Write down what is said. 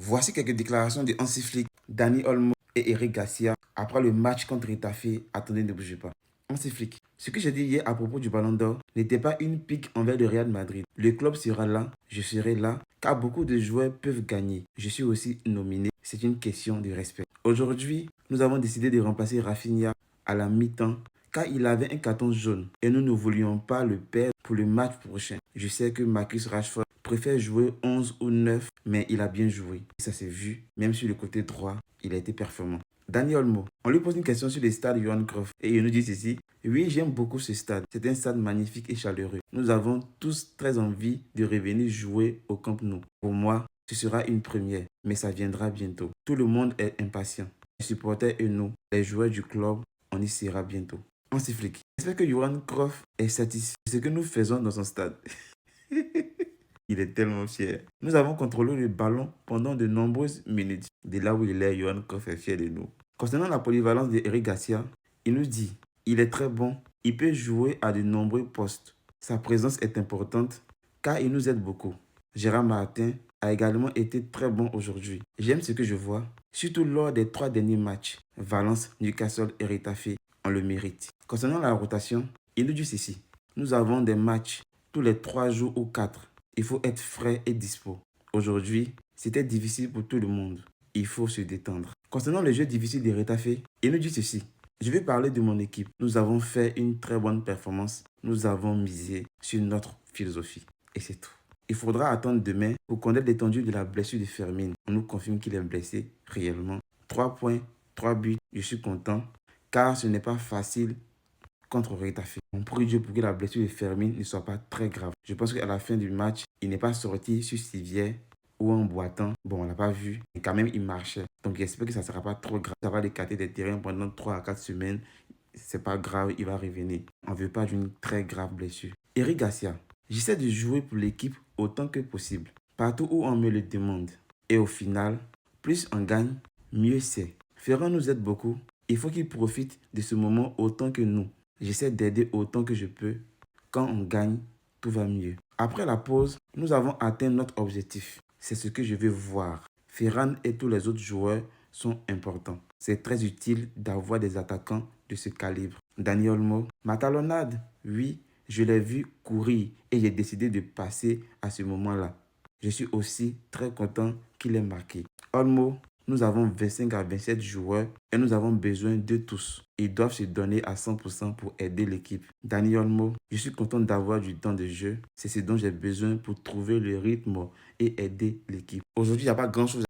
Voici quelques déclarations de Hansi Flick, Dani Olmo et Eric Garcia après le match contre Retafe. Attendez, ne bougez pas. Hansi Flick. Ce que j'ai dit hier à propos du Ballon d'Or n'était pas une pique envers le Real Madrid. Le club sera là, je serai là, car beaucoup de joueurs peuvent gagner. Je suis aussi nominé. C'est une question de respect. Aujourd'hui, nous avons décidé de remplacer Rafinha à la mi-temps car il avait un carton jaune et nous ne voulions pas le perdre pour le match prochain. Je sais que Marcus Rashford préfère jouer 11 ou 9, mais il a bien joué. Ça s'est vu, même sur le côté droit, il a été performant. Dani Olmo, on lui pose une question sur le stade Johan Cruyff et il nous dit ceci. Oui, j'aime beaucoup ce stade. C'est un stade magnifique et chaleureux. Nous avons tous très envie de revenir jouer au Camp Nou. Pour moi, ce sera une première, mais ça viendra bientôt. Tout le monde est impatient. Les supporters et nous, les joueurs du club, on y sera bientôt. Hansi Flick. J'espère que Johan Cruyff est satisfait de ce que nous faisons dans son stade. Il est tellement fier. Nous avons contrôlé le ballon pendant de nombreuses minutes. De là où il est, Johan Cruyff est fier de nous. Concernant la polyvalence d'Eric Garcia, il nous dit, il est très bon, il peut jouer à de nombreux postes. Sa présence est importante car il nous aide beaucoup. Gérard Martin a également été très bon aujourd'hui. J'aime ce que je vois, surtout lors des 3 derniers matchs. Valence, Newcastle et Retafe, on le mérite. Concernant la rotation, il nous dit ceci. Nous avons des matchs tous les 3 jours ou 4. Il faut être frais et dispo. Aujourd'hui, c'était difficile pour tout le monde. Il faut se détendre. Concernant le jeu difficile de Retafe, il nous dit ceci. Je vais parler de mon équipe. Nous avons fait une très bonne performance. Nous avons misé sur notre philosophie. Et c'est tout. Il faudra attendre demain pour connaître l'étendue de la blessure de Fermin. On nous confirme qu'il est blessé réellement. 3 points, 3 buts. Je suis content car ce n'est pas facile contre Retafe. On prie Dieu pour que la blessure de Fermin ne soit pas très grave. Je pense qu'à la fin du match, il n'est pas sorti sur civière ou en boitant. Bon, on ne l'a pas vu, mais quand même, il marchait. Donc, j'espère que ça ne sera pas trop grave. Ça va l'écarter des terrains pendant 3 à 4 semaines. C'est pas grave, il va revenir. On ne veut pas d'une très grave blessure. Eric Garcia, j'essaie de jouer pour l'équipe autant que possible, partout où on me le demande. Et au final, plus on gagne, mieux c'est. Ferran nous aide beaucoup. Il faut qu'il profite de ce moment autant que nous. J'essaie d'aider autant que je peux. Quand on gagne, tout va mieux. Après la pause, nous avons atteint notre objectif. C'est ce que je veux voir. Ferran et tous les autres joueurs sont importants. C'est très utile d'avoir des attaquants de ce calibre. Dani Olmo, ma talonnade, oui, je l'ai vu courir et j'ai décidé de passer à ce moment-là. Je suis aussi très content qu'il ait marqué. Olmo, nous avons 25 à 27 joueurs et nous avons besoin de tous. Ils doivent se donner à 100% pour aider l'équipe. Dani Olmo, je suis content d'avoir du temps de jeu. C'est ce dont j'ai besoin pour trouver le rythme et aider l'équipe. Aujourd'hui, il n'y a pas grand-chose.